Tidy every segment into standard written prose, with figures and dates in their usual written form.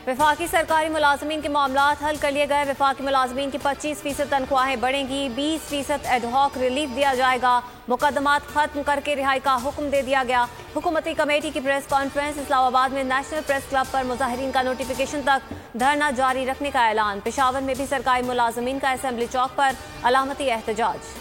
वफाकी सरकारी मुलाजमीन के मामलात हल कर लिए गए। वफाकी मुलाजमीन की 25% तनख्वाहें बढ़ेंगी, 20% एडहॉक रिलीफ दिया जाएगा। मुकदमात खत्म करके रिहाई का हुक्म दे दिया गया। हुकूमती कमेटी की प्रेस कॉन्फ्रेंस। इस्लामाबाद में नेशनल प्रेस क्लब पर मुजाहिरीन का नोटिफिकेशन तक धरना जारी रखने का ऐलान। पेशावर में भी सरकारी मुलाजमीन का असेंबली चौक पर अलामती एहतजाज।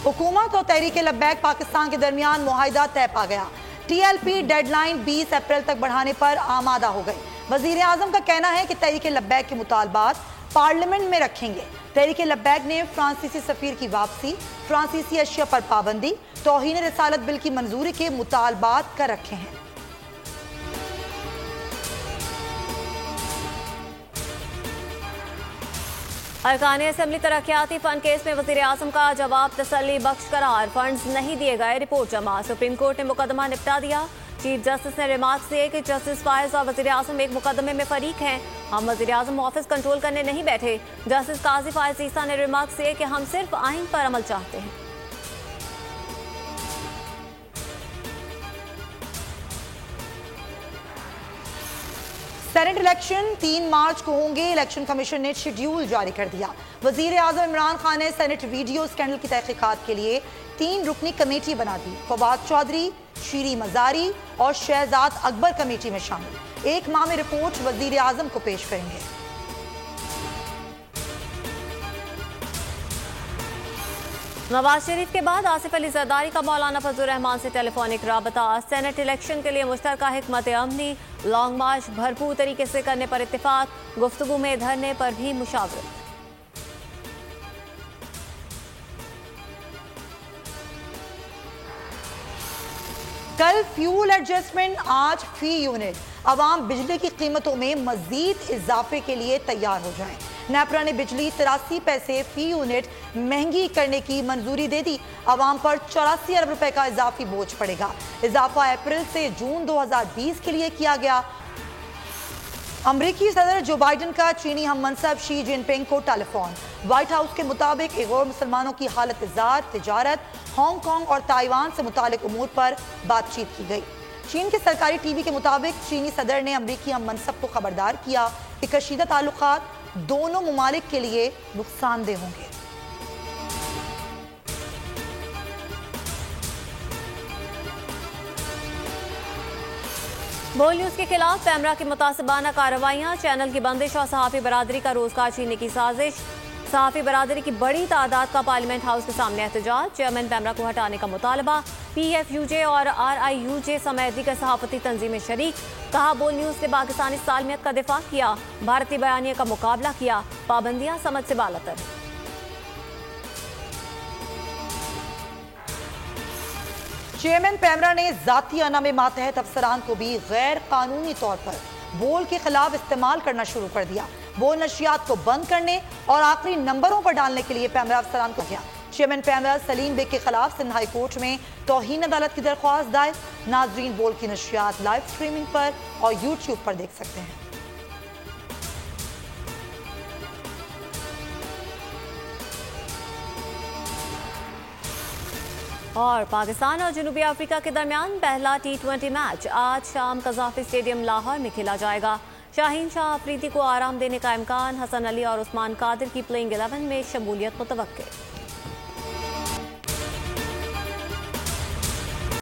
हुकूमत और तहरीक लब्बैक पाकिस्तान के दरमियान मुआहिदा तय पा गया। TLP डेडलाइन 20 अप्रैल तक बढ़ाने पर आमादा हो गई। वजीर आजम का कहना है कि तहरीक लब्बैक के मुतालबात पार्लियामेंट में रखेंगे। तहरीक लब्बैक ने फ्रांसीसी सफीर की वापसी, फ्रांसीसी अशिया पर पाबंदी, तौहीन रिसालत बिल की मंजूरी के मुतालबात कर रखे हैं। अरकान असेंबली तरक्याती फंड केस में वजीर आजम का जवाब तसल्ली बख्श करार। फंड्स नहीं दिए गए, रिपोर्ट जमा। सुप्रीम कोर्ट ने मुकदमा निपटा दिया। चीफ जस्टिस ने रिमार्क दिए कि जस्टिस फायज और वजीर आजम एक मुकदमे में फरीक हैं। हम वजीर आजम ऑफिस कंट्रोल करने नहीं बैठे। जस्टिस काजी फायज ईसा ने रिमार्क दिए कि हम सिर्फ आइन पर अमल चाहते हैं। सेनेट इलेक्शन 3 मार्च को होंगे। इलेक्शन कमीशन ने शेड्यूल जारी कर दिया। वजीर आजम इमरान खान ने सेनेट वीडियो स्कैंडल की तहकीकात के लिए 3 रुकनी कमेटी बना दी। फवाद चौधरी, शीरी मजारी और शहजाद अकबर कमेटी में शामिल। 1 माह में रिपोर्ट वजीर आजम को पेश करेंगे। नवाज शरीफ के बाद आसिफ अली जरदारी का मौलाना फजलुर रहमान से टेलीफोनिक राबता। सेनेट इलेक्शन के लिए मुश्तरका हिकमत अमली, लॉन्ग मार्च भरपूर तरीके से करने पर इत्तेफाक। गुफ्तगू में धरने पर भी मुशावरत। कल फ्यूल एडजस्टमेंट, आज फी यूनिट। अवाम बिजली की कीमतों में मजीद इजाफे के लिए तैयार हो जाएं। नेपरा ने बिजली 83 पैसे फी यूनिट महंगी करने की मंजूरी दे दी। अवाम पर 84 अरब रुपए का इजाफी बोझ पड़ेगा। इजाफा अप्रैल से जून 2020 के लिए किया गया। अमरीकी सदर जो बाइडन का चीनी हम मनसब शी जिनपिंग को टेलीफोन। व्हाइट हाउस के मुताबिक गैर मुसलमानों की हालत जार, तिजारत, हांगकांग और ताइवान से मुतालिक उमूर पर बातचीत की गई। चीन के सरकारी टीवी के मुताबिक चीनी सदर ने अमरीकी हम मनसब को खबरदार किया कि कशीदा ताल्लुकात दोनों मुमालिक के लिए नुकसानदेह होंगे। बोल न्यूज के खिलाफ पैमरा की मुतासिबाना कार्रवाइयां, चैनल की बंदिश और सहाफी बरादरी का रोजगार छीनने की साजिश। सहाफी बरादरी की बड़ी तादाद का पार्लियामेंट हाउस के सामने एहतजाज। चेयरमैन पैमरा को हटाने का मुतालबा। PFUJ और RIUJ समेत दीगर सहाफती तंजीमें शरीक। कहा बोल न्यूज ने पाकिस्तानी सालमियत का दिफा किया, भारतीय बयानिया का मुकाबला किया। पाबंदियां समझ से बालातर। चेयरमैन पैमरा ने जाती अना में मातहत अफसरान को भी गैर कानूनी तौर पर बोल के खिलाफ इस्तेमाल करना शुरू कर दिया। बोल नशियात को बंद करने और आखिरी नंबरों पर डालने के लिए पैमरा अफसरान को किया। चेयरमैन पैमरा सलीम बेग के खिलाफ सिंध हाई कोर्ट में तौहीन अदालत की दरख्वास्त दायर। नाजरीन बोल की नशियात लाइव स्ट्रीमिंग पर और यूट्यूब पर देख सकते हैं। और पाकिस्तान और जनूबी अफ्रीका के दरमियान पहला T20 मैच आज शाम कज़ाफी स्टेडियम लाहौर में खेला जाएगा। शाहीन शाह अफरीदी को आराम देने का इम्कान। हसन अली और उस्मान कादिर की प्लेइंग 11 में शमूलियत मुतवक्के।